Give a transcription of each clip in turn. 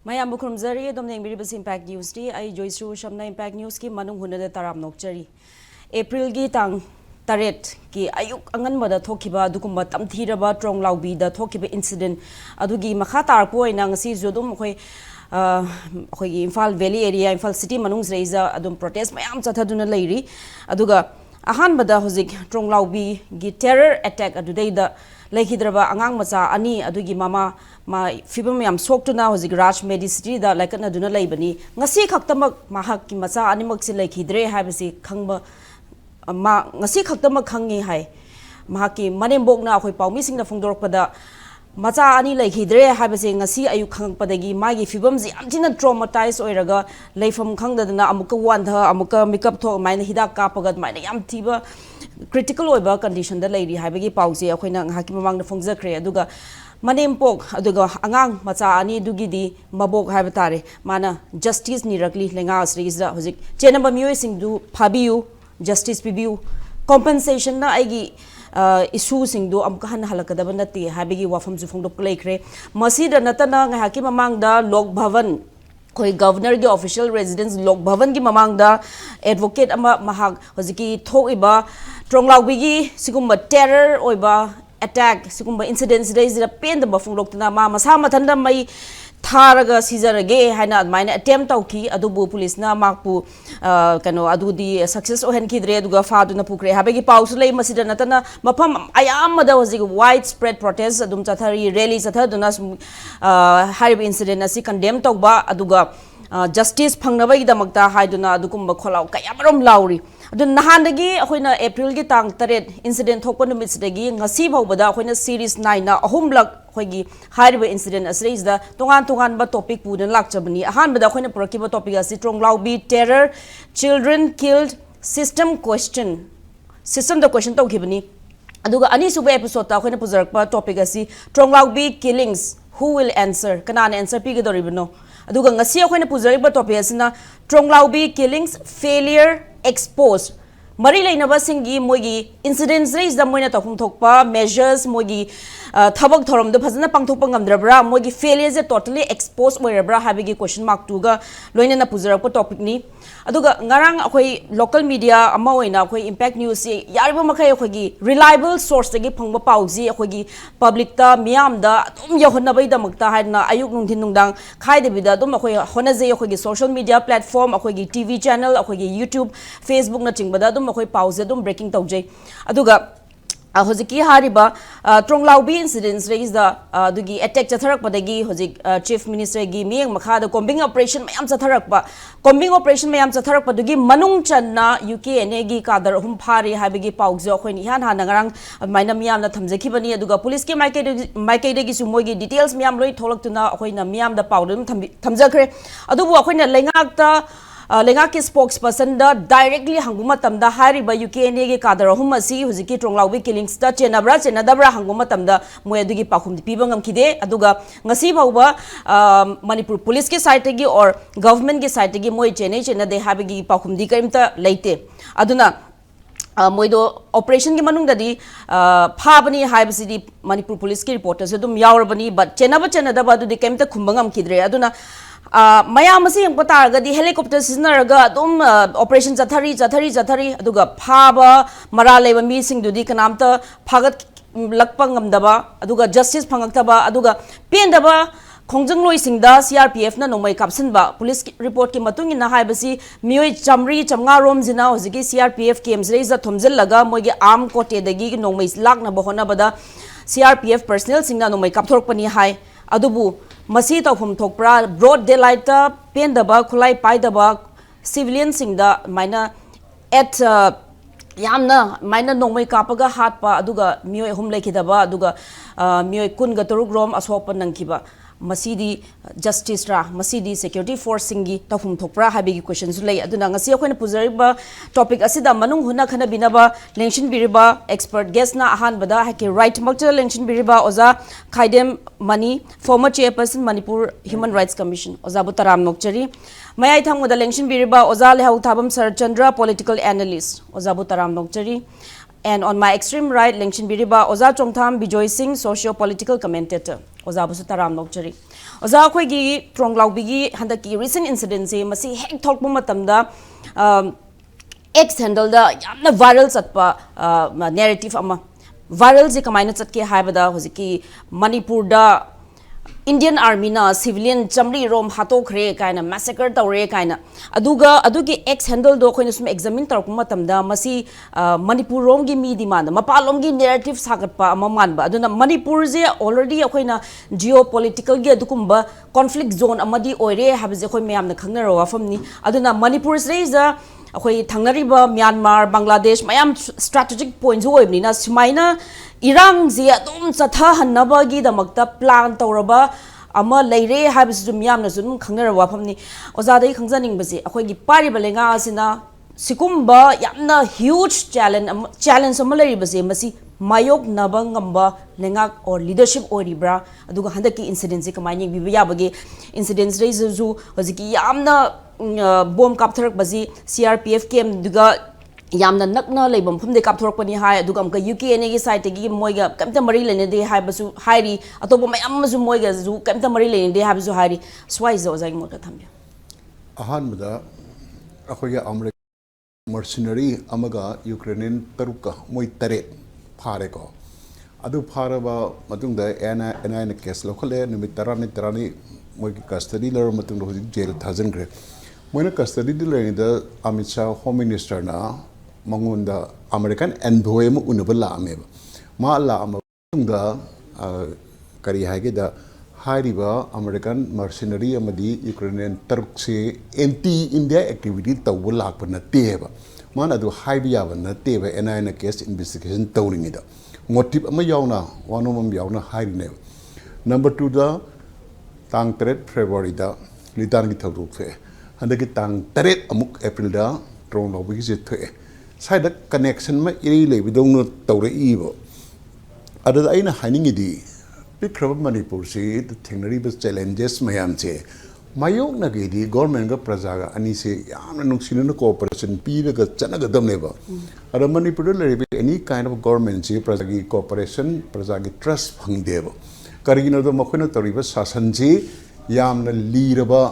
Mayam Bukrumzari, Dominic Miribus Impact News Day, I Joyce Ru Shamna Impact News ki Manung Hunada Taram Nokchari. April gi tang taret ki ayuk angan mada thokiba dukumba tamthiraba Tronglaobi da thokiba incident adugi makhatar po inang si jodum khoi khoi Imphal Valley area Imphal City manung reiza adum protest mayam chathaduna leiri aduga ahan bada hozik Tronglaobi gi terror attack adudai da Laikhidraba angang macha ani adugi mama ma fibam yam soktuna hozik Raj Medicity da laikana duna leibani ngasi khaktamak mahak ki macha animak si laikhidre habisi khangba ma ngasi khaktamak khangi hai mahaki manembok na khoi paumi sing na phongdorpada macha ani laikhidre habisi ngasi ayu khangpadagi magi fibam ji amthina traumatized oiraga leifam khangdadana amuka wandha amuka makeup tho maina hidak kapagat maina yam thiba critical oiba condition da leiri habagi pause akoina ngaki mamang na phongjakre aduga manempok aduga angang macha ani dugi di mabok habatare mana justice nirakli lenga series da hojik chenamba mioi sing du phabiu justice pibiu compensation na aigi issue sing do amka han halakadaba nati habigi wafam ju phongdop leikre masida natana ngaki mamang da lok bhavan koi governor gi official residence lok bhavan gi mamang da advocate ama mahak hojiki thoiba Tronglaobi gi sigumba terror oiba attack sigumba incidents days da pen da bafung loktuna ma masa mathanda mai tharaga sizarage haina admaina attempt tauki adubu police na makpu kano adudi success ohen kidre aduga faduna pukre habegi pause lei masida natana mafam ayam da hojik widespread protest adum chathari rally chathaduna harib incident asi condemn tauba aduga justice phangnabai damakta haiduna adukumba kholau kayamarom lauri adu nahandagi akoina April gi tang taret incident thokpa numit sidagi ngasi bawbada akoina series 9 na ahumlak khoigi hariba incident asreis da tongan ba topic pudan lakchabani ahan bada akoina purakiba topic asi Tronglaobi terror children killed system the question tawkhibani aduga ani suba episode ta akoina pujarakpa topic asi Tronglaobi killings who will answer kanana answer pigidoribno aduga ngasi akoina pujarakpa topic asina Tronglaobi killings failure exposed mari lainaba singi moigi incidents raise da moina takhum thokpa measures moigi thabak thorom do phajana pangthokpa ngamdrabra moigi failures totally exposed oirabra habigi question mark tuga loina na pujarakpa topic ni aduga ngarang akhoi local media ama oina akhoi impact news si yariba makai akhoi reliable source tagi phangba pauji akhoi public ta miam da adum yohnabai da makta haina ayuk nungthin nungdang khaide bida adum akhoi honaje akhoi social media platform akhoi TV channel akhoi YouTube Facebook na chingbada adum akhoi pause adum breaking tawjai aduga hojiki hariba Tronglaobi incidents raise the dugi attack chatharak padagi hojik chief minister gi mieng makha da combing operation mayam chatharak pa combing operation mayam chatharak padugi manung channa UKNA gi kadar hum phari habigi paugjo khoini han han ngarang maina miyam na thamjaki bani aduga police ki maike de gi sumoy gi details miyam loi tholak tuna khoina miyam da paudum thamjakre adubu khoina lengak ta lenga ki spokesperson da directly hanguma tamda hariba UKNA ge kadar hum asi hujiki Tronglaobi killings ta chenadabra hanguma tamda moy adugi pakhum pibangam kide aduga ngasi bawba Manipur police ke side gi or government ke side gi moy chena de habigi pakhum di kaimta leite aduna moido operation gi manung dadi phabani haibasidi Manipur police ki reporters adum yaurabani but chenadaba adu de kaimta khumbangam kidre aduna mayam asi yang patargadi helicopter siznaraga adum operation jathari aduga phaba mara leba mi sing dudi kanamta phagat lakpa ngamdaba aduga justice phangaktaba aduga pendaba khongjingloi singda CRPF na nongmai kapsanba police report ki matung ina haibasi mioi chamri chamnga rom jina hojiki CRPF KMs reiza thomjel laga moigi arm kote dagi nongmai lakna bahona bada CRPF personnel singna nongmai kapthork pani hai adubu masi tawhum thokpra broad daylight ta pendaba khulai paidaba civilian singda maina at yamna maina nongmai kapaga hatpa aduga mioi hum lekhidaba aduga mioi kun ga turuk rom ashopa nangkiba masidi justice ra masidi security force singi tawhum thokpra habigi questions lei aduna ngasi akhona pujariba topic asida manung huna khana binaba lengsin biriba expert guest na ahan bada haki right makta lengsin biriba oza khaidem mani former chairperson Manipur Human Rights Commission oza butaram nokchari mayai thangmoda lengsin biriba oza lehau thabam Sarchandra political analyst oza butaram nokchari and on my extreme right lengsin biriba oza chongtham Bijoy Singh socio political commentator Ozabusu Taram Nokchari. oza khoi gi Tronglaobi gi handa ki recent incident se masi hek thok bu matam da X handle da yamna viral chatpa narrative ama viral je kamaina chatke haibada hojiki Manipur da Indian Army na civilian chamri rom hato khre kaina massacre tawre kaina adugi X handle do khoina sum examine tar kuma tamda masi Manipur rom gi mi demand mapalom gi narrative sagatpa amaman ba aduna Manipur je already akhoina geopolitical gi adukumba conflict zone amadi oire habje khoi myam na khangna ro afamni aduna Manipur reisa akhoi thangnariba Myanmar Bangladesh mayam strategic points hoibni na simaina Irang ji adum chatha hannaba gi damakta plan tawraba ama leire habis dum yamna zum khangnara wafamni oza dai khangjaning basi akhoi gi pari balenga asina sikumba yamna huge challenge ama leri basi masi mayok nabangamba lenga or leadership oribra aduga handaki incident ji kamai bi yabage incidents rei zu hojiki yamna bomb capture basi CRPF kem duga yamna nakna leibam phumde kapthorok pani hai aduga amka UKNA gi site gi moiga kamta mari lene de hai basu hairi atoba mayam su moiga zu kamta mari lene de habu hairi swai zo zai mo ka thamya ahan mada akhoya American mercenary amaga Ukrainian taruka moi tare phare ko adu pharaba matungda ana case lokhale numit tarani moi custody ler matungda hoji jail thousand gre moina custody dilere da Amit Shah Home Minister na Mangunda American envoy mu unabala ameba ma la amunda kari hage da hariba American mercenary amadi Ukrainian tarukse anti India activity tawbu lakpa na teba mana du haibiya na teba na case investigation tawringi da motive ama yauna wanomam yauna hairine number 2 da tang 3 February da litan gi thawruk fe handaki tang 3 amuk April da Tronglaobi gi jethe side connection ma iri le bidong no tawre ibo ada aina haningi di pikrab Manipur si the thengnari bas challenges mayam che mayok na ge di government ga praja ga ani se yamna nungsina na cooperation pi ga chana ga dam ne ba ada Manipur le any kind of government si praja gi cooperation praja gi trust phang de ba karigino do makhona tariba sasan ji yamna liraba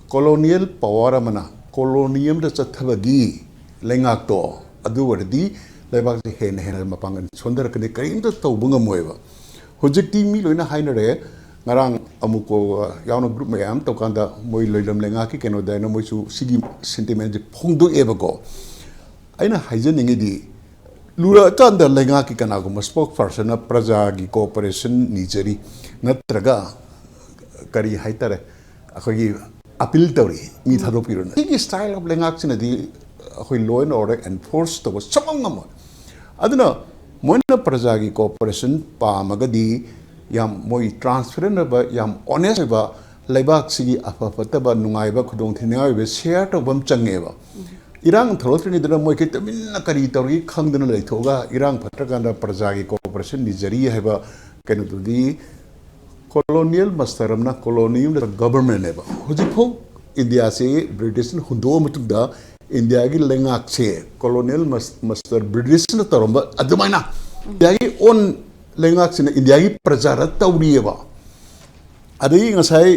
colonial power amana colonium da chathabagi lengak to adu wardi lebak se hen mapangan sondar kane karim to tawbunga moiba hojekti mi loina hainare ngarang amuko yauna group mayam tokanda moi loilam lenga ki keno da no moisu sigi sentiment je phongdo ebago aina haijaningi di lura tanda lenga ki kana go spokesperson na praja gi cooperation nijeri natraga kari haitare akogi appeal tawri mi thado pirona sigi style of lenga china di akhoi law and order enforce to samangam aduna moina praja gi cooperation pa magadi yam moi transparent ba yam honest ba laibak sigi afafata ba nungai ba khudong thinai be share to bam changeba irang tholotri dana moi ke tamin na kari tawri khangdana leithoga irang phatakanda praja gi cooperation ni jari heba kenu di colonial masteram na colonial government heba hujipho India se British hundo mutugda India gi lengak se colonial master British na taromba adumaina India gi on lengak se India gi prajara tawrieba adai ngasai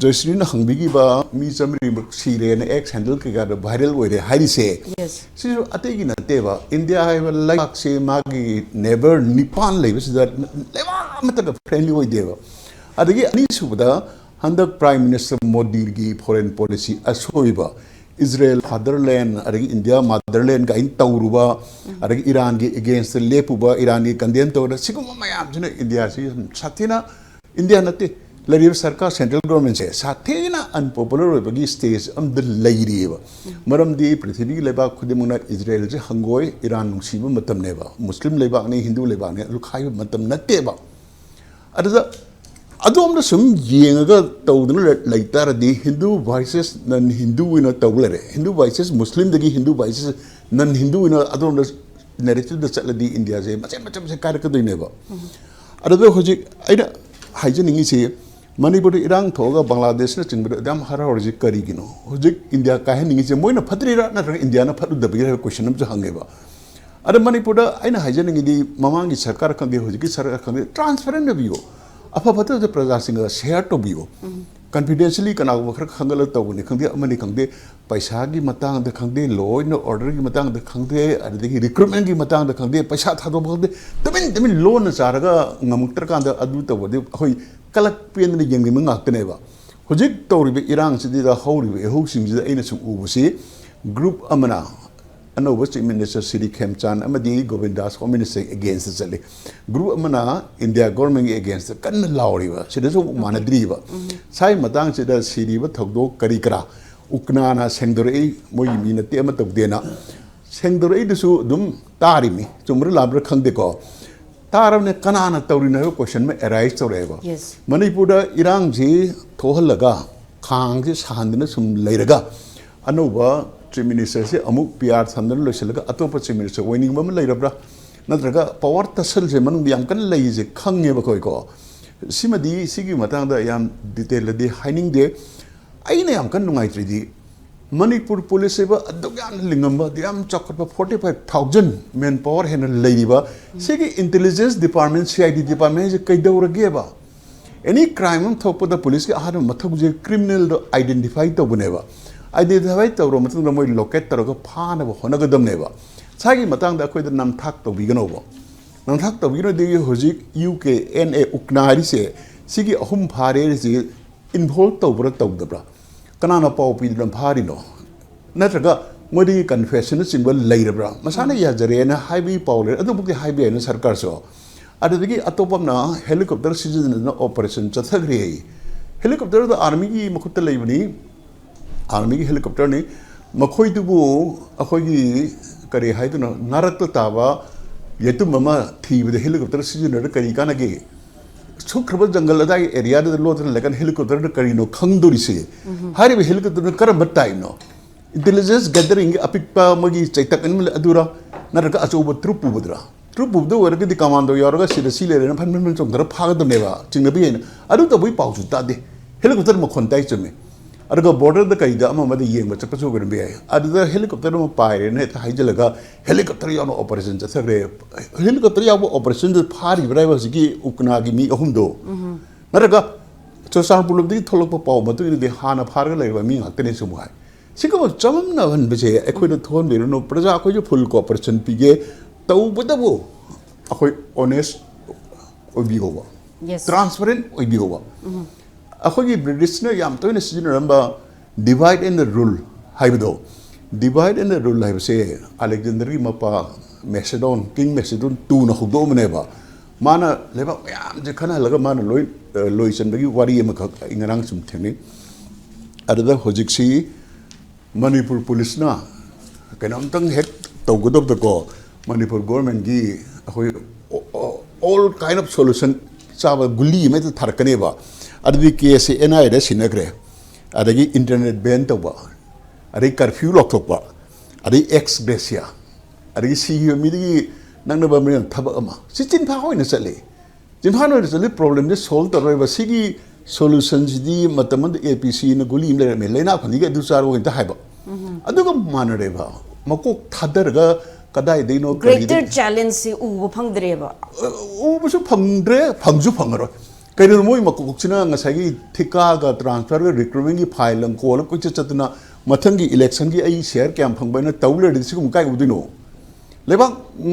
Joycery na hangbigi ba mi samri sire na ex handle ke ga viral oire hari se yes si atei gi na teba India hai lengak se magi neighbor Nipan lebis da leva mata friendly oi deba adagi ani subda handak Prime Minister Modi gi foreign policy asoiba Israel fatherland adagi India motherland ga in tawruba adagi Iran gi against lepuba Iran gi condemn tawra siguma mayam jina India si sathina India nate lari sarkar central government se sathina unpopular bagi stage am the lairiba maram di prithvi leba khudimuna Israel je hangoi Iran nungsiba matam neba Muslim leba ne Hindu leba ne lu khai matam nate ba adada adom sum yenga tawduna later di Hindu versus non Hindu ina tawlare Hindu versus Muslim dagi Hindu versus non Hindu ina adom narrative da chala di India je macam se kar ka doine ba adada hoji aida haijaningi se Manipur irang thoga Bangladesh na chinbra dam hara hoji kari gino hoji India ka heningi se moina phatri ra na India na phatu da bi question am hange ba ada Manipur aina haijaningi di mamangi sarkar kange hoji ki sarkar kange transparent biyo अफबत प्रजा सिंह share तौबियो confidentially kana khar khangal tawni khangde amani khangde paisa gi matang da khangde law and order gi matang da khangde adigi recruitment gi matang da khangde paisa thado khangde tamin loan charaga ngamuktar kan da adu tawde hoi kalak pen ni jeng ni mangak ne ba hojik tawri be irang sidi da hawri be ho sing ji aina sum u busi group amana another chief minister Siri Khemchan amadi Govindas home minister against the group amana India government against the kan lauri ba sida so manadri ba sai matang sida Siri ba thogdo kari kara ukna na sengdore moi mi na te ama togdena sengdore du su dum tari mi chumru labra khangde ko taram ne kanana tawri na question me arise torego yes Manipur da irang ji thohalaga khang ji sandna sum leiraga anuba Chief Minister se amuk PR thamdan loisalaga atopa Chief Minister winning bam leirabra natraga power tasal se manung yam kan lei je khange ba koi ko simadi sigi matang da yam detail de hiding de aina yam kan nungai tri di Manipur police ba adogyan lingam ba yam chakot ba 45000 manpower hen lei ba sigi intelligence department CID department je kai dawra ge ba any crime thopo da police ke ahar mathuk je criminal do identify to bune ba identify tawro matang da moi locate taro ko phana ba honagadam ne ba sagi matang da khoi da nam thak to bigano ba nam thak to bigano de hojik UK NA uknari se sigi ahum phare se involve to bra to da bra kana na pau pi dam phari no natraga modi confession symbol leira bra masana ya jare na highway paule adu bukti highway na sarkar so adagi atopam na helicopter season na operation chathagri helicopter da army gi makutta leibani army ki helicopter ni makhoi tubu akhoi gi kare haiduna narakta taba yetu mama thibi de helicopter season na kari kana ge sukraba jungle da area da lo tan lekan helicopter na kari no khangdori se hari be helicopter na karam time no intelligence gathering apikpa magi chaitak an adura naraka achoba trupu budra trupu do warga di commando yorga sida sile na phan chong dara phaga dam neba chingna bi adu to boi pau chu ta de helicopter ma khon tai chme अरगा border द कईदा अमद येंग चपसु गन बे अदुदा helicopter म पायरे ने था हाइजलगा हेलीकॉप्टर यानो ऑपरेशन चथगरे हेलीकॉप्टर याबो ऑपरेशन द फारि ब्राइव सिगी उकना गी मी अहुमदो नरगा चोसार पुलुब दी थोलक पाव मतु दि हाना फारगा लेबा मी ngakte ne sumu hai सिगम चमम न हन बजे अखोय न थोन बेरो नो प्रजा अखोय जो फुल कोऑपरेशन पिगे तौ बदबो अखोय ऑनेस्ट ओबिगोबा yes ट्रांसपेरेंट ओबिगोबा अखोगी ब्रिटिश ने याम तो ने सिजनरंबा डिवाइड एंड द रूल हाइबदो डिवाइड एंड द रूल हाइबसे अलेक्जेंडर की मपा मैसेडोन किंग मैसेडोन टू न हुदो मनेबा माना लेबा याम जे खना लगा माना लोई चंदगी वारी म खक इंगरांग सुम थेनी अददा होजिक्सी मणिपुर पुलिस ना कनम तंग हेक तौगदब दको मणिपुर गवर्नमेंट की अखोई ऑल काइंड ऑफ सॉल्यूशन चाबा गुली में तो थरकनेबा अदि केस एनआई दा सिनग्रे अदगी इंटरनेट बैन तौबा अदि कर्फ्यू लॉकथोकबा अदि एक्स ग्रेसिया अदि सीईओ मिदि नंगनबा मिन थब अमा सिचिन फा होइना चले जिनफा नो चले प्रॉब्लम दे सॉल्व तरोयबा सिगी सॉल्यूशन सिदि मतमन एपीसी न गुली इम लेमे लेना खनि के दुसारो इंता हाइबा अदुगा मानरेबा मको थादरगा कदाय देनो greater challenge से उ फंगद्रेबा उ बसु फंगद्रे फंगजु फंगरो कहीं मोई मकुक्सिना ngसाई थिका का ट्रांसफर का रिक्रूटमेंट की फाइल लंग कोल कोई चतना मथंग की इलेक्शन की आई शेयर कैम फंगबैना तौले दिसिगुम काय उदिनो लेबा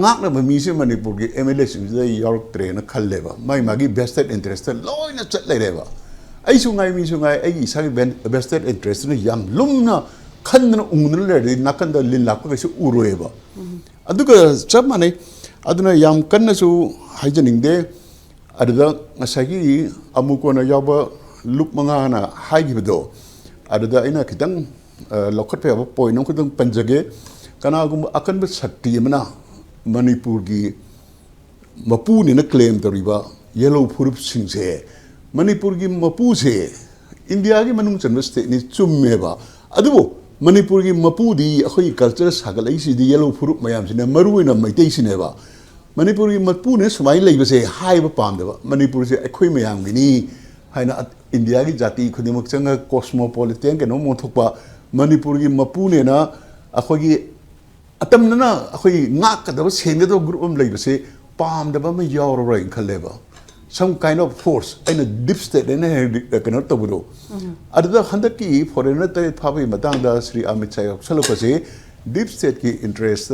ngakna बमी से मणिपुर की एमएलए सिंग जे यॉर्क ट्रेन खल्लेबा माई मागी वेस्टेड इंटरेस्ट लोइना चट लेरेबा आई सुंगाई मी सुंगाई आई सागी वेस्टेड इंटरेस्ट ने याम लुमना खन्ना उंगन लेदि नाकंदा लिन लाक कैसे उरोएबा अदुगा चप माने अदुना याम कन्नसु हाइजनिंग दे अदुदा ngसाई अमुकोना याबा लुप मंगाना हाइगिबदो अदुदा इना खितंग लखत फेबा पॉइंट खितंग पंजगे कनागुम अकनब शक्ति मना मणिपुर की मपुनी न क्लेम तरिबा येलो फुरुप सिंसे मणिपुर की मपू से इंडिया की मनुंग चंब स्टेट नि चुम्मेबा अदुबो मणिपुर की मपुदी अखोई कल्चर सागलै सिदि येलो फुरुप मयाम सिने मरुइना मैतै सिनेबा मणिपुर की मपू ने सुमाई लेबसे हाइबा पामदबा मणिपुर से अखोई मयाम गिनी हाइना इंडिया की जाति खुदिमक चंग कॉस्मोपॉलिटन के नो मोथोपा मणिपुर की मपू ने ना अखोई अतमना अखोई ngakadaba sengadaba group am leibase पामदबा म यावरबा खलेबा some kind of force in a deep state in a cannot to do. Other Handaki foreigner Pavi Matanga Sri Amit Salopase, deep state ki interest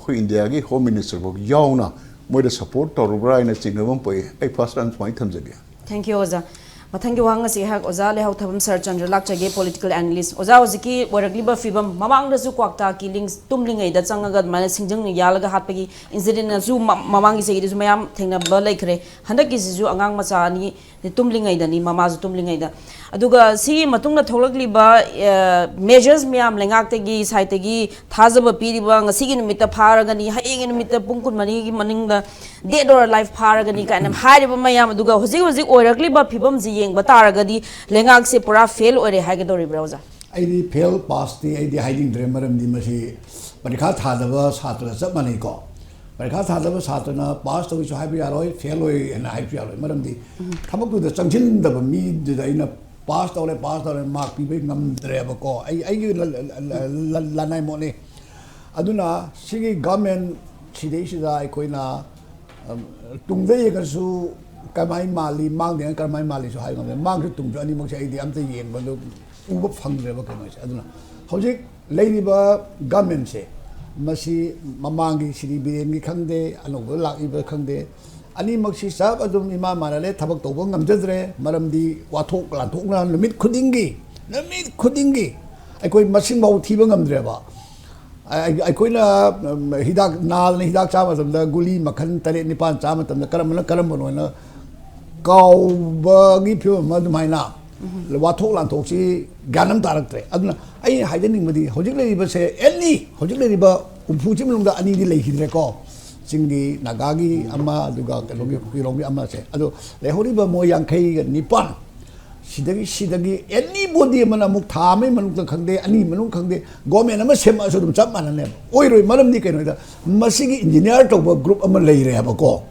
India Home Minister Yauna, more the support or Brian at Singapore, a first and point comes again. Thank you, Oza. Thank you, Wanga Sihak, Oza, Leho Tabam Search and Relactage political analyst. Oza Oziki, where a gliba fibam, Mamang the Zukwakta killings, Tumling, that Sangagat, Manasing, Yalaga Hapagi, incident as Zoom, Mamang is a Mayam, Tanga Balakre, Handakis Zu Angang Masani, the Tumling Aidani, Mamaz Tumling Aida. Aduga, see Matunga Tolagliba measures Miam, Langactegi, Saitegi, Tazaba Piribang, a Sigin Mita Paragani, Haing Mita Punkun Mani, Maninga, dead or alive Paragani, kind of hide Mayam Duga, Hosi or a gliba pibum zing, but Aragadi, Langak Sepura fail or a Hagadori browser. I fail past the hiding dreamer and the machine, but the cat had a verse had to set money go. But the cat had a verse had to pass to which happy alloy, fail away and happy alloy. Madam, the come up to the junction of me, did I in a past or and mark people come drive call. I give Lanai money. Aduna, Sigi government, Chideshida, Koina, Tungve, Kamai Mali, Mang and Kamai Mali, so high on the Mang to Johnny Moxie, the Ante Yen, but Uber Fang River. I don't know. How's Ladybird government say? Masi Mamangi, City Bian Kande, and Overlap Iber Kande. Ani Moxie Sab, Adum Ima Manale, Tabak Tobong, Jadre, Madam di Watok, Latokna, the mid Kudingi, the mid Kudingi. I could Massimo Tibangam Dreva. I could Hidak Nal, Hidak Chamas of the Guli, Makan, Tare Nipan Chamat, and the Karamana Karamano. Go give you Madumina. The Watolan Toxi, Ganam Director. I hiding with the Hojik say, any Hojik River, Pujim the Ani Lake Reco, Singi, Nagagi, Ama, Duga, Kilomi Amase. Ado, the Horiba Moyan Kay, Nippon. Shidagi, anybody Manamuk Tame, Manuk Kande, Ani Manuk Kande, Gomen, and Masema, so the Chapman and them. Oiro, Madam Dick, Masigi engineer to a group of Malay Rabaco.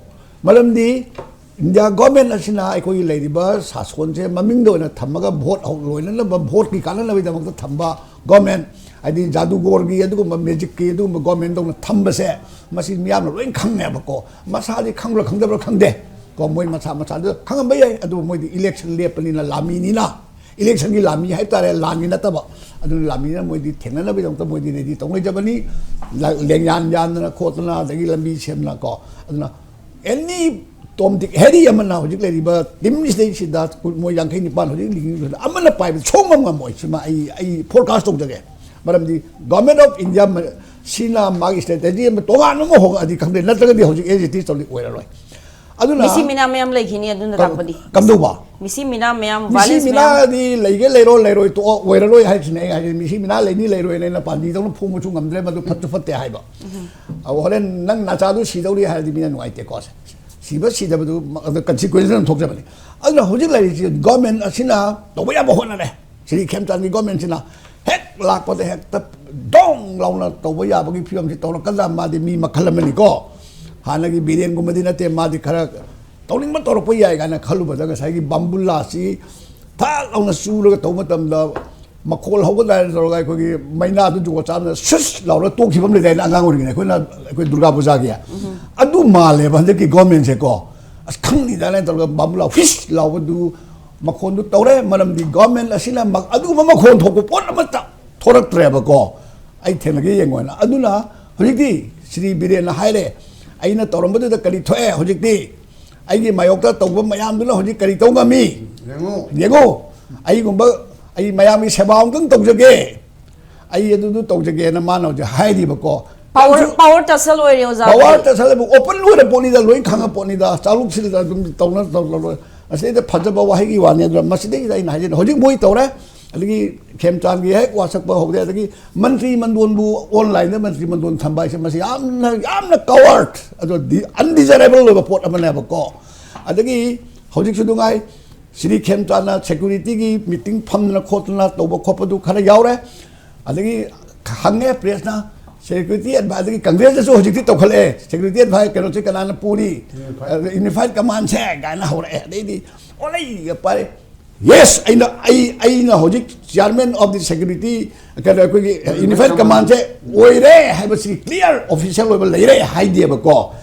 Madam D. India government asina aikoi leidiba saskon se mamingo na thamaga vote loina na vote ki kana lawi damok thamba government adi jadu gorgi adu magic ki adu government dong thamba se masi miyam loin khangne ba ko masa di khanglo khangdabro khangde ko moi masa de khangam bai adu moi di election lepani na lami ni na election ki lami hai tare lami na taba adu lami na moi di thena na bi dong ta moi di di tong le jabani lengyan yan na khotna dagi lambi semna ko aduna any Tom Dick Harry Amana, Lady Bird, Dimnistation that put more young Kenny Pan, Amana Pipe, Chomama Moishima, I forecast of the game. But the government of India, Sina Magistrate, the Tomano, the company, not the Hojik Agencies of the Weather. I don't know. Missy Minamiam like in the company. Kamduba. Missy Minamiam, Missy Mina, the Lero to Weather has name, Missy Mina, Lady Lero and a Pandi, don't pull much on them to put to foot the Hiba. I wasn't none Natadu, she only had the million white cost. She was the consequences and talked about it. I don't know who government Asina, the way of a honor. She came to the government in a heck like what the heck the dong longer the way of a few of the Torakazama, the Mima Calamani go. Hanagi Bidian Gumadina, Madi Karak, Toning Matoropoya and a Kaluba, Sagi Bambula, see, Tal on a Sulu, Tomatum, the Macol Hogan, or like may not do what's on the shush, Laura talks from the Angangurin, I could Dugabuzagia. I do Male, but the government go. As Kani, the land of Bambula, fish, Laura do Macondo Tore, Madam the government, Asina, Adu Macon, Topopota, Torak Treva go. I tell again one. Aduna, Hojiki, Sri Bidian Haile, I know Torombo the Kalitoe, Hojiki. I give my octa to Mayamula, Hojikaritonga me. Diego, I go. I Miami Sabang don't again. I do talk again a man of the Heidi Bako. Power Tassel areas are power Tassel open with a pony the Loin Kanga pony the Saluk City Toners. I say the Pajaba Wahigi one, the Masidi in Hiding Hojing Boy Tore. I came Tangi, was up over there. Mantri Mandunbu online, the Mantri Mandun Tambai. I'm the coward, the undesirable of a port of a never call. I think Hojik Sudungai. City came to a security meeting, Pamna Kotana, over Copadu Karayaure. I think Hange Presna, security advisory Congress, so he did to collect, security advice, Manipuri, Unified Command Check, and how lady. Only a party. Yes, I know Hojik, chairman of the security, Unified Command Check, where have a clear official level, hide the call.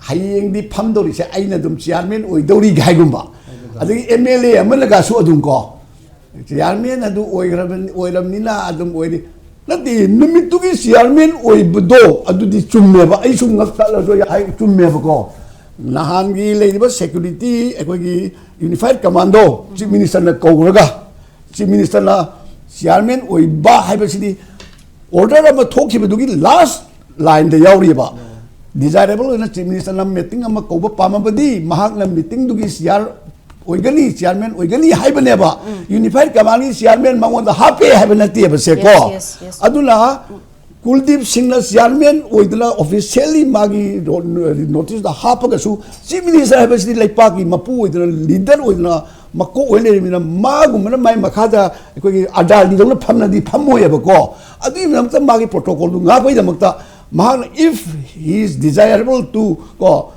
hayeng di pham dori se aina dum chairman oi dori gai gumba adi MLA amana ga su adum ko chairman adu oi ram ni na adum oi di nati numitu gi chairman oi bdo adu di chumme ba ai sum ngak la do ya hai chumme ba ko nahan gi le ba security ekoi gi unified commando chief minister na ko raga chief minister na chairman oi ba hai ba sidi order ama thoki ba du gi last line de yauri ba desirable na chief minister na meeting ama ko ba pamabadi mahak na meeting du gi CR oigani chairman oigani haibane ba unified command chairman mangon da happy haibane ti ba se ko aduna Kuldeep Singh na chairman oidla officially magi notice da hapa ga su chief minister haibasi like pa ki mapu oidla leader oidla makko oile mina magu mana mai makhada ko adal di dong phamna di phammo ya ba ko adu namta magi protocol du nga bai da makta mahan if he is desirable to ko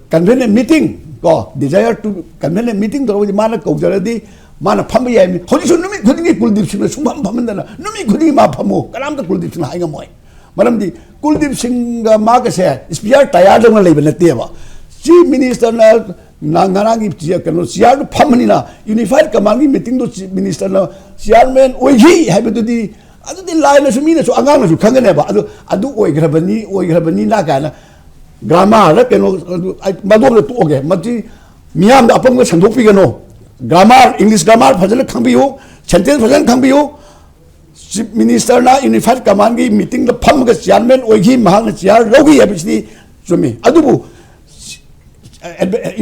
convene a meeting ko desire to convene a meeting to mana ko jaradi mana phamba ya mi hoji sun numi khudingi Kuldeep Singh na sumam phamanda numi khudingi ma phamo kalam ta Kuldeep Singh hainga moi maram di Kuldeep Singh ga ma ka se spear tayar dong la ibna te ba chief minister na nangarangi tia kano siar phamani na unified command meeting do chief minister na chairman oigi habitu di adu di line na sumi na so angang na su khangane ba adu oigrabani na ka na grammar la kano madom na to ge mati miyam da apam ga sandok pi gano grammar English grammar phajal khangbiyo sentence phajal khangbiyo chief minister na unified command gi meeting da pham ga chairman oigi mahang na chair rogi habisi sumi adu bu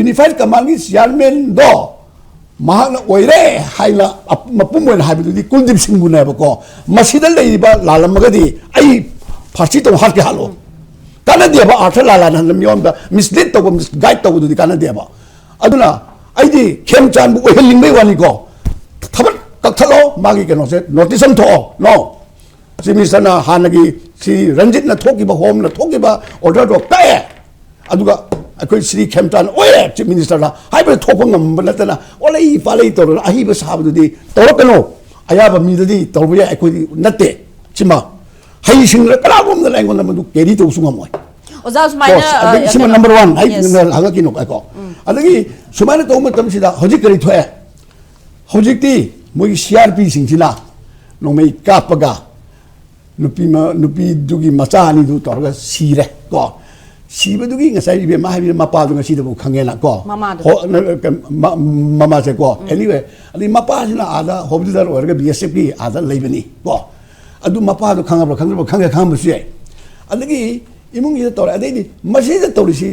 unified command gi chairman do mahang oire haila mapum wen habidu di Kuldeep Singh bu na ba ko masida lei ba lalam ga di ai pharsi to har ke halo kana dia ba artha lala na miom da mislead to misguide to du di kana dia ba aduna ai di khem chan bu oil ling mai wani ko thabat kakthalo magi ke no se notice am tho no simisa na hanagi si Ranjit na thoki ba home na thoki ba order do ta aduga akoi Sri Khemchan oye chief minister na haiba thopang ngam banatana olai palai to ahi ba sabdu di torokano ayaba mi di torbuya akoi natte chima hai sing la kala gom na lengon na madu keri to sunga moi oza sumaina sima number 1 hai haga ki no ko adagi sumaina to matam sida hojik kari thoe hojik ti moi CRP sing sina no mai kapaga nupi dugi macha ni du torga sire ko sibadugi ngasai be mahabi mapa du ngasi du khangena ko mama se ko anyway ali mapa sina ada hobdar orga BSP ada leibani ko adu mapa du khangba su ai adagi imung ida tor adai masi da torisi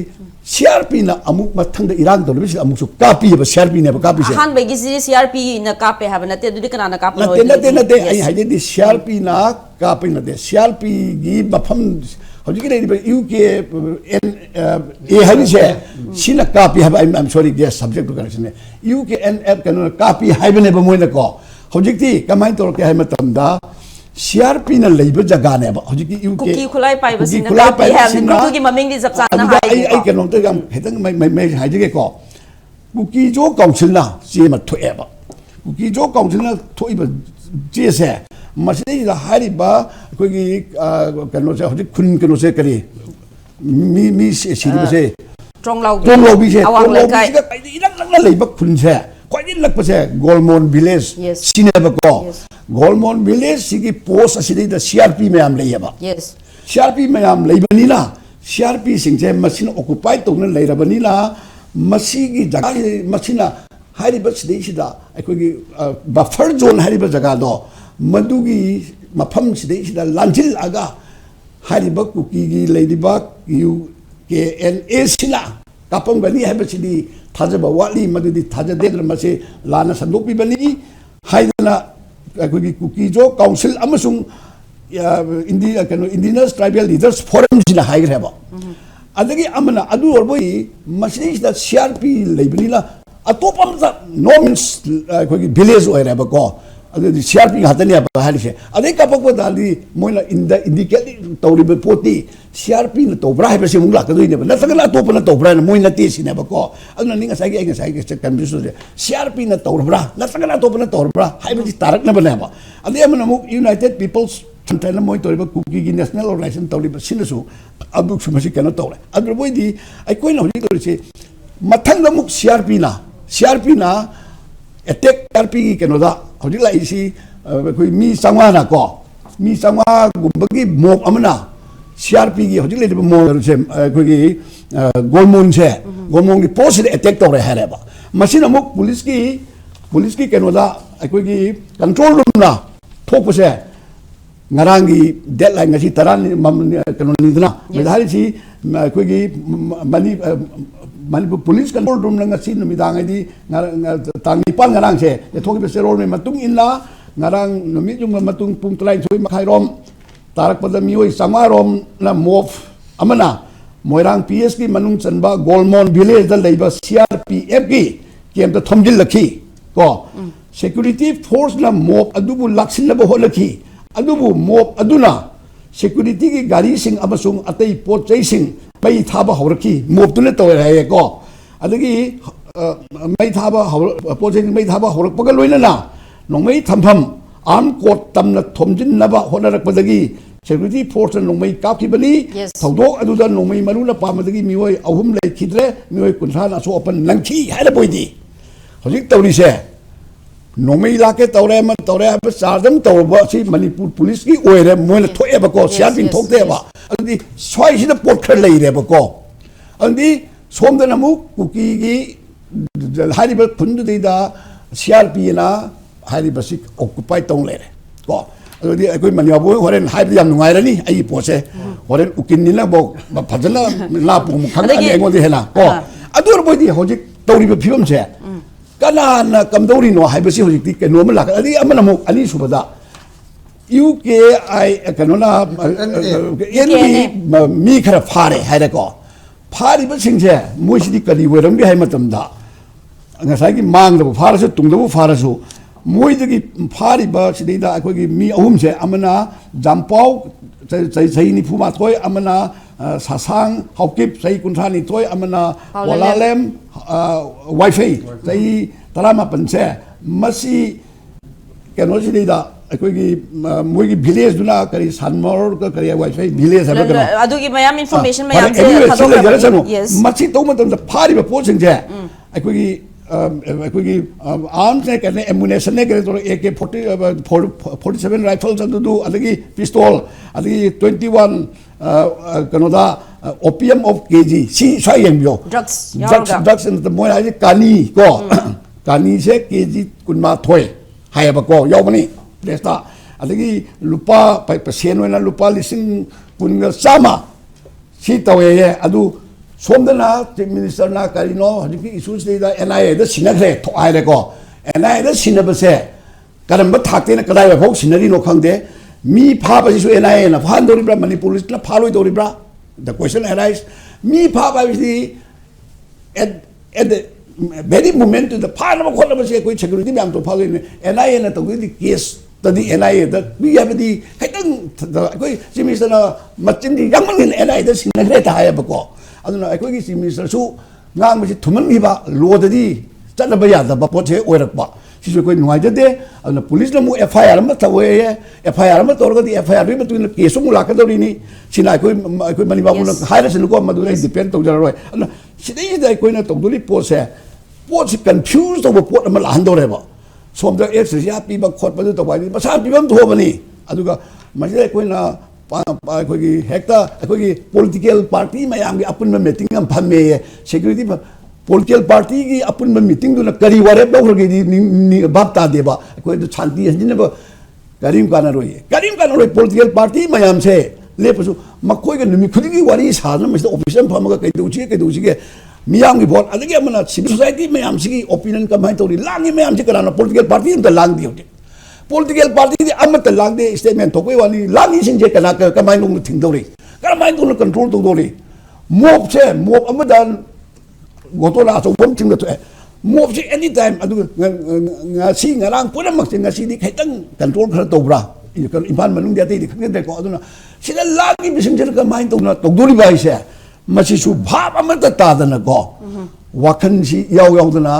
CRP na amuk mathang da irang tor bisi amuk su kapi ba CRP ne ba kapi se han be gi CRP na kape ha na te du kana na kape no na te ai haide di CRP na kapi na de CRP gi bafam hojiki nei ba UK e hari se sina kapi ha I'm sorry guess subject to correction UK NF kana kapi ha ba ne ba moi na ko hojiki kamai tor ke ha matam da CRP na leiba jaga ne ba hojiki UK kuki khulai pai ba sina kapi ha group gi maming di jap na hai ai kana to gam hetang mai hai je ko kuki jo council na si ma thoe ba kuki jo council na thoi ba je se masidi da hari ba ko gi kana se hojik khun kana se kari mi si ba se Tronglaobi se Tronglaobi ga kai ilang lang leiba khun se kwai din lak pa se Golmon village sine ba ko Golmon village sigi post asidi da CRP mayam leiba yes CRP mayam leibani na CRP singje machine occupy to na leirabani na masigi jaga machina hari ba sidai sida akoi buffer zone hari ba jaga do madugi mafam sidai sida lanjil aga hari ba kuki gi leidiba UKNA sina kapam bani haba sidi thajaba wali madudi thajade mase lana sandopi bani haidana akoi kuki jo council amasung Indigenous Tribal Leaders Forum sina haigre ba adagi amana adu orboi masini da CRP leibnila atopam da no means koi village oire ba ko adu CRP hatani ba halise adai ka pakwa dali moina indicate tawri be poti CRP na tobra ha se mungla ka doine ba na sagala topana tobra na moina te sine ba ko adu ninga sai ke confusion CRP na tobra na sagala topana tobra ha be tarak na ba adu amana United People's Sometimes moi toriba cookie national organization toriba sinasu abu sumasi kana tore adro boy di ai koi na holi tori mathang muk CRP na attack CRP ki kano da holi la isi koi mi sangwa na ko mi sangwa gumbagi mok amana CRP ki holi le mo se koi ki golmon ki post attack tore hareba masina muk police ki kano da koi ki control room na thok se ngarangi deadline ngasi taran kano nidna medhari si koi ki Manipur police control room na ngasi numidang ay di tangi pan ngarang se thoki be serol me matung inla ngarang numit yung matung pung tulay soy makhairom tarak pada miyoy samarom na move amana moirang PS ki manung chanba golmon village dal daiba CRPF ki kem ta thomjil lakhi ko security force na move adubu laksin na bo lakhi adubu mop aduna security ki gari sing amasung atay pot chay sing may thaba hawraki mop tuna to rahe ko adagi may thaba pot chay may thaba hawrak pagal loina na nong may thampham arm court tam na thomjin na ba honarak padagi security force nong may kap ki bani thawdok aduda nong may manuna pamadagi miyoy ahum lay khidre miyoy kunsan aso open langchi haila boydi hojik tawri se Nomei lake tore ab sardam tawba si Manipur police ki oire moina thoe ba ko sian bin thokte ba andi swai si da pot khar lei re ba ko andi somda namu kuki gi hari ba phundu de da CRP na hari ba si occupy tong le ko andi koi maniabu horen hai yam nungai rani ai po se horen ukin ni na bo phajana la pu mu khang ani engodi hena ko adur bo di hojik tawri ba phibam se Kana kamdori no haibasi hojik ke normal la adi amana mo ani subada UKI kanona yani mi khara phare haida ko phari ba singse moisidi kali weram gi haimatam da ngasai gi mang da phara su tung da phara su moidagi phari ba sidai da akoi gi mi ahum se amana jampau sai ni phuma thoi amana sasang haukip sai kunthani thoi amana walalem wifi sai tarama panse masi kano sidai da akoi gi moi gi village duna kari sanmor ka kari wifi village ha kano adu gi mayam information mayam se thadok masi to matam da phari ba po singje akoi gi arms ne kane ammunition ne kare to AK 47 rifles adu adagi pistol adagi 21 kanoda opium of kg si sai yembyo drugs in the moi ai kani ko kani se kg kunma thoi hayaba ko yobani desta adagi lupa pai percent wena lupa lising kunga sama si tawe adu somdana chief minister na karino hajiki issues de da NIA da sinakre to ai le ko NIA da sinabase karamba thakte na kadai ba phok sinari no khangde mi pha ba su NIA na phan dori bra Manipur police na phaloi dori bra the question arises mi pha ba is at the very moment to the phan ba khol ba se koi security byam to phaloi NIA na to the case tadi NIA da we have the kaitang koi chief minister na machin di yang mangin NIA da sinakre ta hai ba ko aduna akoi gi chief minister su ngang ma si thuman mi ba lo da di chat ba ya da ba po che oirak ba si su koi nuai jade aduna police la mu FIR ma tawe FIR ma tor ga di FIR ri ma tu case mu la ka do ri ni sina koi mani ba mu na haira sin ko ma du dai depend to jar roi aduna si dai dai koi na to du li po se confused over po ma la han do re ba som da exercise ya pi ba khot ba du to ba ni ba sa pi bam tho ba ni aduga ma si dai koi na अखोगी हेक्ता अखोगी political party मयाम की अपन में meeting हम फमे security political party की अपन में मीटिंग दुना करी वारे बखरगी बाप ता देबा अखोई तो शांति हजिन ब करीम काना रोई पॉलिटिकल पार्टी मयाम से लेपसु मखोई के निमि खुदी की वारी साजन में ऑफिस में फमगा कई दोची के मियाम की वोट अदगे मना सिविल सोसाइटी मयाम से की ओपिनियन कमाई तोरी लांगी मयाम से कराना पॉलिटिकल पार्टी उनका लांग दी होती political party di amat lang de statement thokoi wani langi singje kana kamai nung thingdori kamai nung control to dori mob amadan gotola so bom thingda to mob se anytime adu ngasi ngarang punamak se ngasi di khaitang control khara tobra impan manung dia di khang de ko aduna sida langi bisingje kamai to na togdori bai se masi su bhab amata ta dana ko wakhan si yaw dana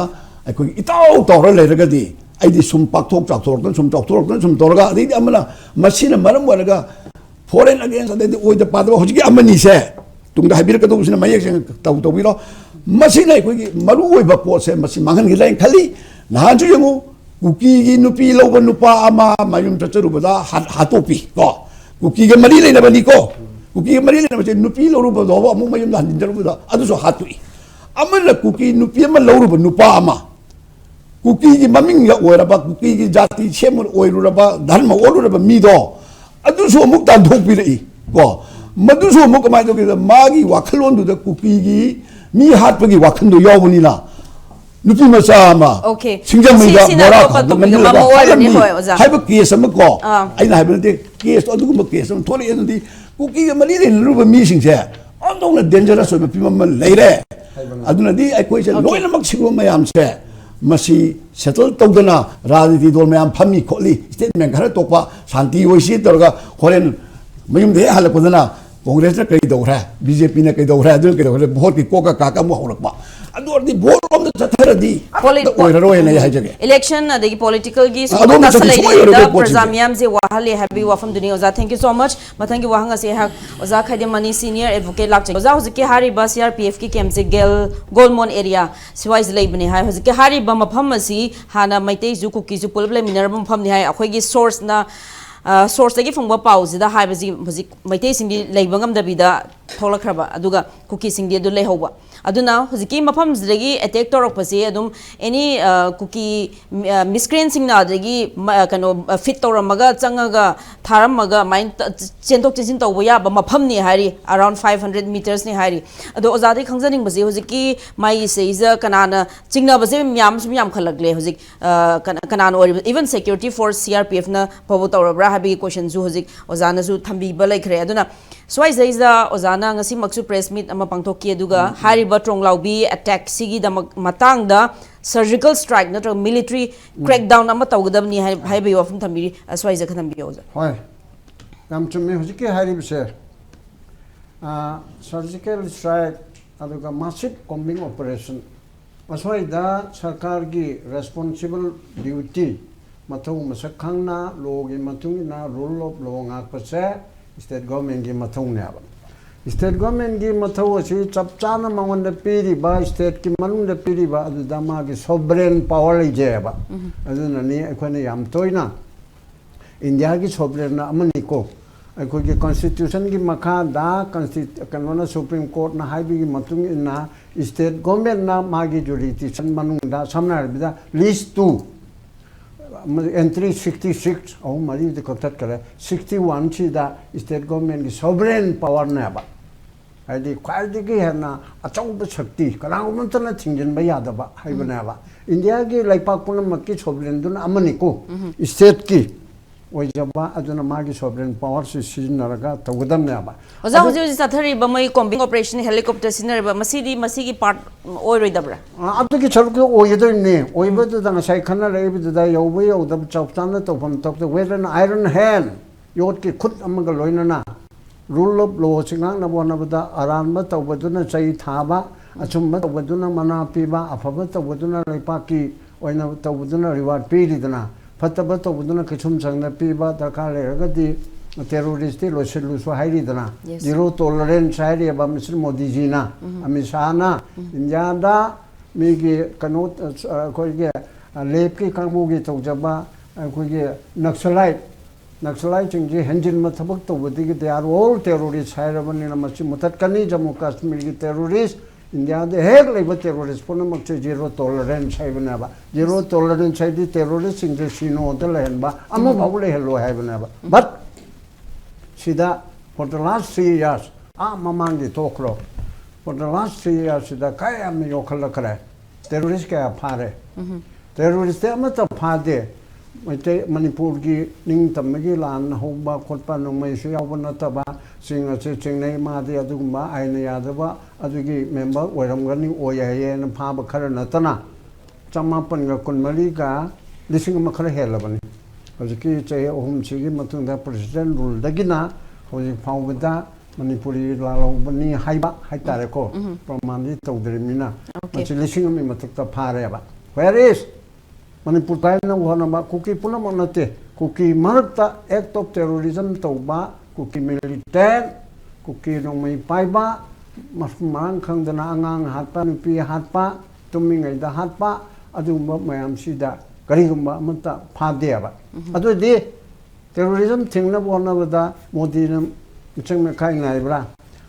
akoi itau tawra le raga di ꯑꯩꯗꯤ ꯁꯨꯝ ꯄꯥꯛꯊꯣꯛ ꯆꯥꯎꯊꯣꯔꯛꯇꯅ ꯁꯨꯝ ꯆꯥꯎꯊꯣꯔꯛꯇꯅ ꯁꯨꯝ ꯇꯧꯔꯒ ꯑꯗꯩꯗꯤ ꯑꯃꯅ ꯃꯁꯤꯅ ꯃꯔꯝ ꯑꯣꯏꯔꯒ ꯐꯣꯔꯦꯟ ꯑꯒꯦꯟꯁ ꯑꯗꯩꯗꯤ ꯑꯣꯏꯗ ꯄꯥꯗꯕ ꯍꯧꯖꯤꯛꯀꯤ ꯑꯃꯅꯤꯁꯦ ꯇꯨꯡꯗ ꯍꯥꯏꯕꯤꯔꯛꯀꯗꯧꯕꯁꯤꯅ ꯃꯌꯦꯛ ꯁꯦꯡꯅ ꯇꯧꯕꯤꯔꯣ ꯃꯁꯤꯅ ꯑꯩꯈꯣꯏꯒꯤ ꯃꯔꯨꯑꯣꯏꯕ ꯄꯣꯠꯁꯦ ꯃꯁꯤ ꯃꯥꯡꯍꯟꯈꯤꯗ꯭ꯔꯥ ꯈꯜꯂꯤ ꯅꯍꯥꯟꯁꯨ ꯌꯦꯡꯉꯨ ꯀꯨꯀꯤꯒꯤ ꯅꯨꯄꯤ ꯂꯧꯕ ꯅꯨꯄꯥ ꯑꯃ ꯃꯌꯨꯝ ꯆꯠꯆꯔꯨꯕꯗ ꯍꯥꯠꯇꯣꯛꯄꯤ ꯀꯣ ꯀꯨꯀꯤꯒ ꯃꯔꯤ ꯂꯩꯅꯕꯅꯤꯀꯣ ꯀꯨꯀꯤꯒ ꯃꯔꯤ ꯂꯩꯅꯕꯁꯦ ꯅꯨꯄꯤ ꯂꯧꯔꯨꯕꯗꯣ ꯑꯃꯨꯛ ꯃꯌꯨꯝꯗ ꯍꯟꯖꯤꯟꯖꯔꯨꯕꯗ ꯑꯗꯨꯁꯨ ꯍꯥꯠꯇꯣꯛꯏ ꯑꯃꯅ ꯀꯨꯀꯤ ꯅꯨꯄꯤ ꯑꯃ ꯂꯧꯔꯨꯕ ꯅꯨꯄꯥ ꯑꯃ ꯀꯨꯀꯤꯒꯤ ꯃꯃꯤꯡꯒ ꯑꯣꯏꯔꯕ ꯀꯨꯀꯤꯒꯤ ꯖꯥꯇꯤ ꯁꯦꯝꯃ ꯑꯣꯏꯔꯨꯔꯕ ꯙꯔꯃ ꯑꯣꯜꯂꯨꯔꯕ ꯃꯤꯗꯣ ꯑꯗꯨꯁꯨ ꯑꯃꯨꯛ ꯇꯥꯟꯊꯣꯛꯄꯤꯔꯛꯏ ꯀꯣ ꯃꯗꯨꯁꯨ ꯑꯃꯨꯛ ꯀꯃꯥꯏꯅ ꯇꯧꯒꯦꯗ ꯃꯥꯒꯤ ꯋꯥꯈꯜꯂꯣꯟꯗꯨꯗ ꯀꯨꯀꯤꯒꯤ ꯃꯤ ꯍꯥꯠꯄꯒꯤ ꯋꯥꯈꯜꯗꯣ ꯌꯥꯎꯕꯅꯤꯅ ꯅꯨꯄꯤ ꯃꯆꯥ ꯑꯃ ꯁꯤꯡꯖꯃꯩꯗ ꯕꯣꯔꯥ ꯈꯥꯎꯗ ꯅꯝꯍꯜꯂꯒ ꯍꯥꯠꯂꯝꯃꯤ ꯍꯥꯏꯕ ꯀꯦꯁ ꯑꯃ ꯀꯣ ꯑꯩꯅ ꯍꯥꯏꯕ ꯅꯠꯇꯦ ꯀꯦꯁꯇꯣ ꯑꯗꯨꯒꯨꯝꯕ ꯀꯦꯁ ꯑꯃ ꯊꯣꯛꯂꯛꯏ ꯑꯗꯨꯗꯤ ꯀꯨꯀꯤꯒ ꯃꯔꯤ ꯂꯩꯅꯔꯨꯕ ꯃꯤꯁꯤꯡꯁꯦ ꯑꯣꯟꯊꯣꯛꯅ ꯗꯦꯟꯖꯔꯁ ꯑꯣꯏꯕ ꯐꯤꯕꯝ ꯑꯃ ꯂꯩꯔꯦ ꯑꯗꯨꯅꯗꯤ ꯑꯩꯈꯣꯏꯁꯦ ꯂꯣꯏꯅꯃꯛ ꯁꯤꯒꯨꯝꯕ ꯃꯌꯥꯝꯁꯦ ꯃꯁꯤ ꯁꯦꯇꯜ ꯇꯧꯗꯅ ꯔꯥꯖꯅꯤꯇꯤ ꯗꯣꯜ ꯃꯌꯥꯝ ꯐꯝꯃꯤ ꯈꯣꯠꯂꯤ ꯁ꯭ꯇꯦꯠꯃꯦꯟ ꯈꯔ ꯇꯣꯛꯄ ꯁꯥꯟꯇꯤ ꯑꯣꯏꯁꯤ ꯇꯧꯔꯒ ꯍꯣꯔꯦꯟ ꯃꯌꯨꯝꯗ ꯍꯦꯛ ꯍꯜꯂꯛꯄꯗꯅ ꯀꯣꯡꯒ꯭ꯔꯦꯁꯅ ꯀꯔꯤ ꯇꯧꯈ꯭ꯔꯦ ꯕꯤꯖꯦꯄꯤꯅ ꯀꯔꯤ ꯇꯧꯈ꯭ꯔꯦ ꯑꯗꯨꯅ ꯀꯔꯤ ꯇꯧꯈ꯭ꯔꯦ ꯚꯣꯠꯀꯤ ꯀꯣꯛꯀ ꯀꯥꯛꯀ ꯑꯃꯨꯛ ꯍꯧꯔꯛꯄ ꯑꯗꯨ ꯑꯣꯏꯔꯗꯤ ꯚꯣꯠꯔꯣꯝꯗ ꯆꯠꯊꯔꯗꯤ ꯑꯣꯏꯔꯔꯣꯏꯅ ꯑꯩ ꯍꯥꯏꯖꯒꯦ election adagi political gi ꯑꯗꯣꯝꯗ ꯆꯠꯈꯤ ꯁꯨꯡꯑꯣꯏ da ꯑꯣꯏꯔꯔꯣꯏ praja ꯄꯣꯠꯁꯤꯡꯁꯦ miyam je wahale habi wafam duni oza thank you so much mathangi wahang ase ha oza khaide mani senior advocate lakche oza hojike hari ba CRPF ki camp je golmon area siwais leibne hai hojike hari ba mafam asi hana maitei ju kuki ju pulble minar mafam ni hai akhoi gi source na source tagi phangba pause da hai baji hojik maitei singdi leiba ngamdabida tholakhraba aduga kuki singdi adu leihoba aduna hojiki mafam zidagi attack torokpase adum any kuki miscreant singna adagi kano fit toramaga changaga tharamaga main chentok chenjin tawba yaba mafam ni hari around 500 meters ni hari ado ozadi khangjaning base hojiki mai seiza kanana chingna base myam khalagle hojik kanana or even security force CRPF na pawo tawrabra habi question ju hojik ozana ju thambi ba laikhre aduna swai zaiza ozana ngasi maksu press meet ama pangthoki aduga hari ba Tronglaobi attack sigi da matang da surgical strike natra military crackdown ama tawgadabni hai bai wafum thambi swai za khanam bi oza hoy nam chumme hojike hari bise surgical strike aduga massive combing operation aswai da sarkar gi responsible duty mathau masak khangna law gi matungina rule of law ngak pase state government gi mathau ne aba state government gi mathau asi chap chana mangon da piri ba state ki manung da piri ba adu dama gi sovereign power je ba adu nani akhone yam toina india gi sovereign na amani ko akhoi gi constitution gi makha da constitution supreme court na haibi gi matung ina state government na magi jurisdiction manung da samna bida list 2 entry 66 oh mari de contact kare 61 chi da state government gi sovereign power na ba adi kwadi gi hena achau ba shakti kana umantana thingjin ba yada ba haibana ba india gi laipak punam makki sovereign dun amani ko state ki oijaba aduna magi sovereign power si sinaraga tawdam na ba oza hoji sathari ba mai combing operation helicopter sinare ba masigi part oi roidabra abdu ki charku oido ne oibadu da sai khana reibu da yobu yoda chaptana topam topta with an iron hand yot ki khut amaga loina na rule of law singang na bona bada aran ba tawbaduna chai thaba achum ba tawbaduna mana piba afaba tawbaduna leipaki oina tawbaduna reward piridana fataba tawbaduna kichum sangna piba darkar leragadi terrorist lo selu so hairidana zero tolerance hairi ba Mr. Modi ji na amisana india da migi kano koige lepki kangmugi tawjaba koige Naxalite chingji hanjin ma thabak tawbadi they are all terrorists hairabani na machi mutatkani Jammu Kashmir gi terrorist india de hek leba terrorist pona makche zero tolerance haibana ba zero tolerance haidi terrorist singje sino de len ba amma bawle hello haibana ba but sida for the last 3 years mamang di tokro for the last 3 years sida kaya me yokhala kare terrorist ka phare terrorist amma ta phade Manipur gi ning tamagi lan hoba khotpa nomai su yaw na taba singa se chingnai ma de aduguma aina yadaba adugi member oiram gani oyaye na pha ba khara na tana chamapan ga kunmali ga lising ma khara helabani hojiki chai ohum chigi matung da president rule dagina hojik phawda Manipuri lalo bani haiba haitare ko pramandi tawdrimina machi lising mi matukta phare ba where is Manipur na wanama kuki puna manate kuki marta act of terrorism tauba kuki militant kuki nongmai paiba marang khangdana angang hatpa nupi hatpa tumingai da hatpa adumba mayam sida karigumba amata phadeba adu di terrorism thingna bonabada modi na changme khai ngaibra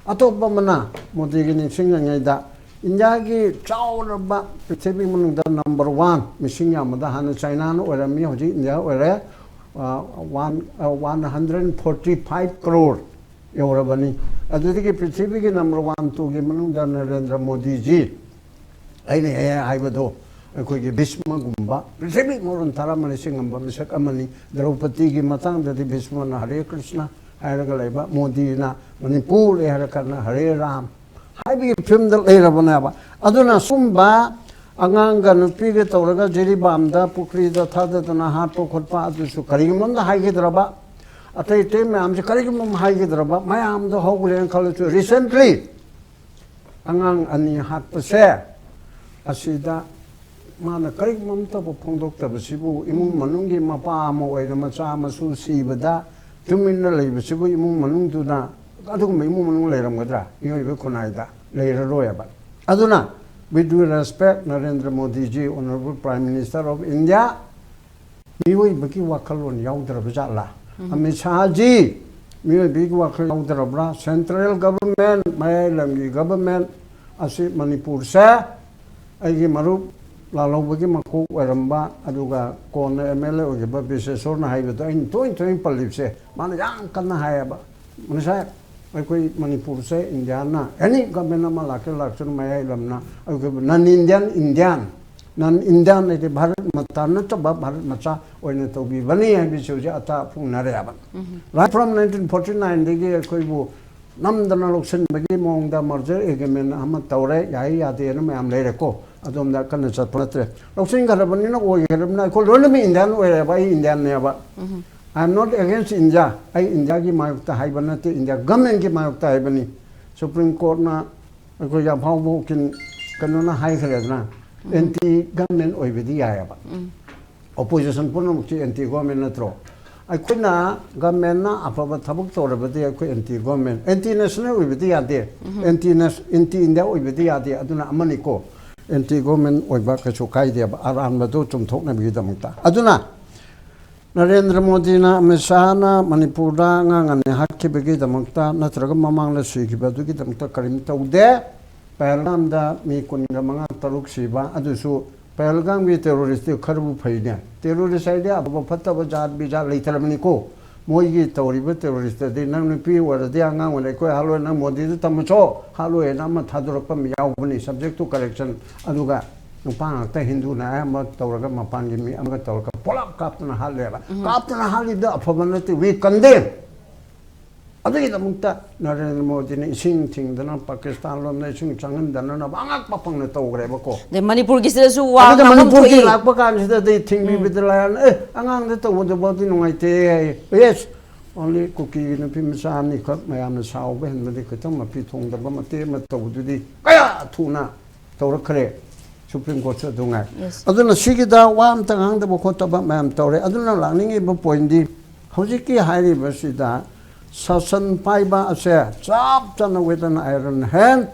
atopba mana modi gi ningsing ngai da India ki chauraba prithvi manungda number 1 missing yamada han China no orami hoji India ore 145 crore yorabani adudi ki prithvi ki number 1 2 ki manungda Narendra Modi ji aine aibado koi ki bhisma gumba prithvi moron thara mani singamba misak amani Draupadi ki matang dadi bhisma na Hare Krishna ayraga laiba Modi na Manipur ayraga Hare Ram Habi film the later banaba. Aduna Sumba, Anganga, Nupiga, Toraga, Jerry Bamda, Pukri, the Tada, and a Hapo Kotpa, to Sukarigum, the Haigidraba. At a time, I'm the Karigum Haigidraba, my arm the Hogurian College recently. Angang and hat to share. Asida Mana Karigum Tapo Pondokta, Sibu, Imu Manungi, Mapamo, the Machama Susi, Bada, 2 minutes, Sibu, Imu Manunguna. Aduna with due respect Narendra Modi ji, Honorable Prime Minister of India, Miwi Baki Wakalon Yaudra Bajala, Amit Shah ji, Miwi Big Wakal Yaudra, Central Government, Mayalangi Government, Asi Manipur Sa, Agi Maru, Lalo Baki Maku, Waramba, Aduga, Kona MLA, or Babis, Sorna Highway, in 20 Palipse, Manayang Kana Hayaba, Manasai. Manipur se Indiana any government malakal election maya lamna non Indian ite Bharat mata na to Bharat macha oine to bi bani hai bichuja ata punare aban right from 1949 degi koi bu namdana election bagi mongda merger agreement ama tawre yai yade na mam lere ko adom da kan chat patre election garabani na oi garabna ko lonmi Indian oi ba Indian ne ba I am not against India. I India ki mayukta hai banate India government ki mayukta hai bani. Supreme Court na ko ya phau kin kanona hai khare na anti government oi bedi ya ba. Opposition puno mukti anti government na tro. I could na government na apaba thabuk tor bedi ko anti government anti national oi bedi ya de anti India oi bedi ya de aduna amani ko anti government oi ba ka chu kai de ba aran ba do chum thok na bi damta aduna Narendra Modi na Mesana Manipura ngang ne hakki begi damta natraga mamang la sigi badu ki damta karim taude Pahalgam da mi kunga manga taruk siba adusu Pahalgam bi terrorist kharbu phaine terrorist idea abu phatta bazar bija leitharamni ko moi gi tawriba terrorist de nang pi wara de anga wala ko halo na Modi du tamcho halo e na ma thadurpa mi yaubani subject to correction aduga Nupang ta Hindu na ama tawraga mapangi mi ama tawraga polak kaptana halera kaptana halida apabanati we condemn adagi damukta Narendra Modi ne ising thingdana Pakistan lom na ising changan dana na bangak papang na tawgre bako de Manipur ki sila su wa na Manipur ki lakpa kan sida de thing bi bidlayan angang de tawdo bodi nungai te yes only cookie na pimsa ni khat mayam na saw ben madi khatam ma pi thong da ba mate ma tawdu di kaya thuna tawrakre Supreme Court dunga aduna sigida wam tangang da bokota ba mam tawre aduna langning ba point di hojiki hairi basida sasan paiba ase chap chana with an iron hand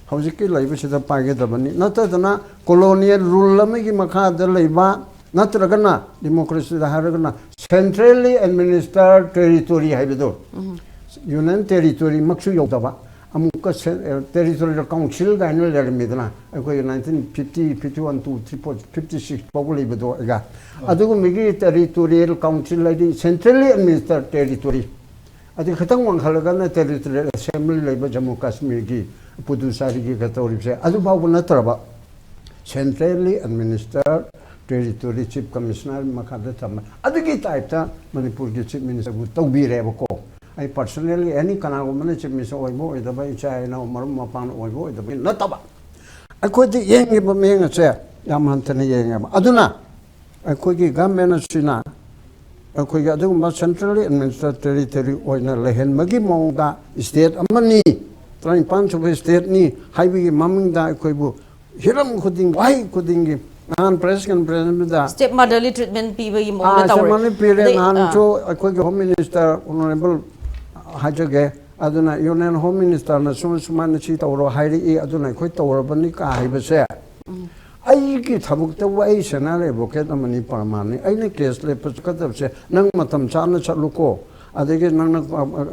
hojiki laiba sida paige da bani natadana colonial rule lami ki makha da laiba natragana democracy da haragana centrally administered territory haibido union territory maksu yodaba amuka territorial council ga no le midna ko 1950 51 2 3 56 probably bedo ga adugo migi territorial council lady centrally administered territory adi khatang wang khalaga na territorial assembly leba Jammu Kashmir gi pudusari gi katori se adu babu na taraba centrally administered territory chief commissioner makada tam adu gi type ta Manipur gi chief minister bu tawbi re ko I personally any kana woman chief minister oibo the by China marum mapan oibo the not taba I could the yang ba me nga se yamantani yang aduna I could gi government sina I could adu ma centrally administered territory oina lehen magi mongda state amani train punch of state ni highway maming da ko bu hiram khuding wai khuding Nan press kan president da. Stepmotherly treatment piba yung mga Sa tawar. Manipur nan cho akoi home minister honorable hajage aduna union home minister na suman chi tawro hairi e aduna akoi tawro bani ka haibase. Ai ki thabuk te wai sena le boket amani parmani ai ne case le paskatab se nang matam chana chaluko adege nang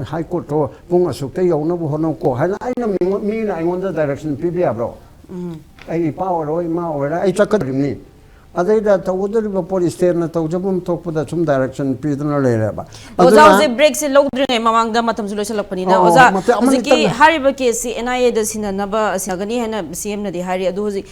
high court to pung asuk te yona bu hono ko haina ai na mi na ngon da direction pibi abro ai power oi ma ora ai chakadrimni adai da tawudri ba police station na tawjabum tokpada chum direction pidna le re ba Oza oze break se logdre mamang da matam sulo salak pani na oza ki hariba ke si NIA da sinanaba sinagani hena CM na di hari adu hozi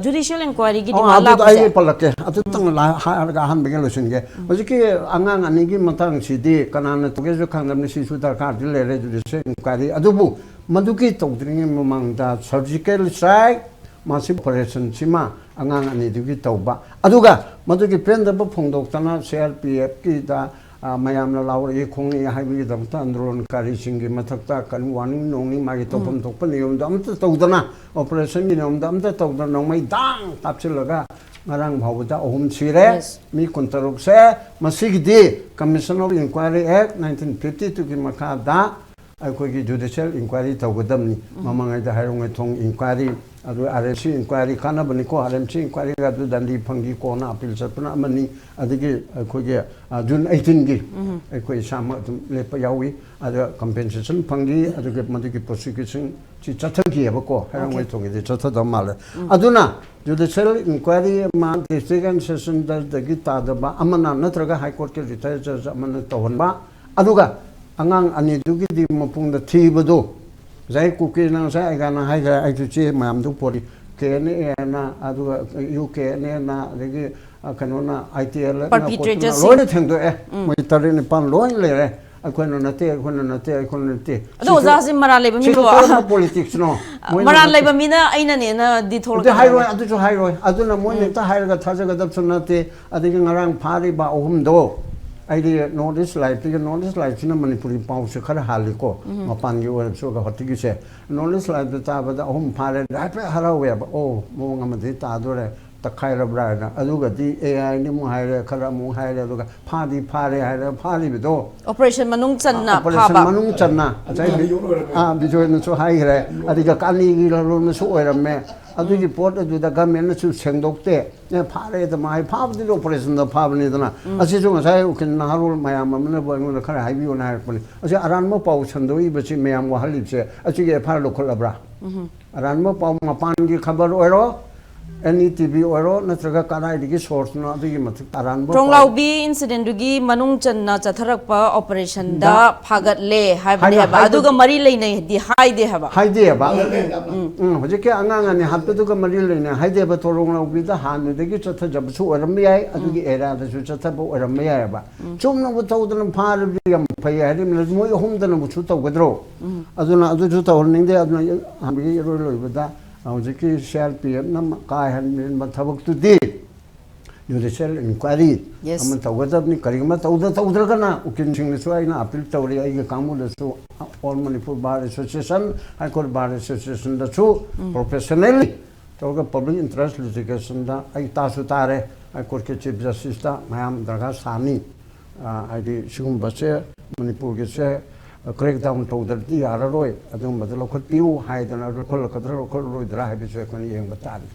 judicial inquiry gi dimala ko ai palake atu tang la har ga han begel sin ge hozi ki angang ani gi matang si di kanana to ge jo khangam ni si su da ka dile re judicial inquiry adu bu maduki tawdri mamang da surgical strike massive operation sima angang ani dugi tawba aduga madugi penda ba phongdok tana CRPF ki da mayam la law e khong e haibi dam ta andron kari singi mathakta kan warning nongni magi topam tokpa niyom dam ta tawdana operation ni niyom dam ta tawdana nongmai dang tapchilaga ngarang bhawda ohum sire mi kuntaruk se masigi di Commission of Inquiry Act 1952 ki makha da aikogi judicial inquiry tawgadamni mamangai da hairong thong inquiry adu RMC inquiry kana bani ko RMC inquiry ga du dandi phangi ko na appeal chapna amani adigi aikogi June 18 gi aikoi sama lepa yawi adu compensation phangi adu ge madigi prosecution chi chathagi abako hairong thong gi chathada mal aduna judicial inquiry ma district and session da gi ta da ba amana natraga high court ke retired judge amana tawhanba aduga angang ani dugi di mapungda thibado zai kuki nang sai aga na hai ga ai chu chi mam du pori ke ne na adu UK ne na legi kanona ITL perpetrators loi theng do e moi tare ne pan loi le re akono na te ado za sim mara leba mi ro politics no mara leba mi na aina ne na di thol de hai roi adu chu hai roi adu na moi ne ta hai ga thaja ga dap sunna te adu ngarang phari ba ohum do idea notice life the notice life in Manipuri pau se khara haliko mapan gi or so ga hoti gi se notice life the ta ba da hom phare ra pe hara we ba o mo ngam de ta do re ta khai ra bra na adu ga di AI ni mu hai re khara mu hai re adu ga phadi phare hai re phadi bi do operation manung channa operation manung channa achai bi jo na so hai re adi ga kani gi lo na so oi me adugi port adu da government chu sengdokte ne phare da mai phab di operation da phab ni da na asi chu ngai ukin na harul mayam amna bo ngona khara hai bi ona ha poli asi aran mo pau chandoi ba chi mayam wa halip se asi ge phar lo khol abra aran mo pau mapan gi khabar oiro NETV oiro natraga kanai digi source no adugi mat aran bo Tronglaobi incident dugi manung channa chatharakpa operation da phagat le haibne haba aduga mari leine di haide haba hoje ke anga ne happe du ga mari leine haide ba Tronglaobi da han degi chatha jab su oram yai adugi era da su chatha bo oram yai ba chumna bu tawdan phar bi yam phai ha rim mo hum da bu chu taw gadro aduna adu chu taw ning de aduna hambi ro lo ba Aujiki CRPF nam kai han min mathabak tu di judicial inquiry am tawgadab ni karigma tawdra kana ukin sing su ai na appeal tawri ai ga kamu da su all Manipur Bar Association High Court Bar Association da su professionally tawga public interest litigation da ai ta su tare High Court ke chief justice da mayam daga sani ai di singum base Manipur ke se crackdown tawdardi yararoi adum badalo khot piu haidana khol kadro khol roi dra ha bi se kon yeng batari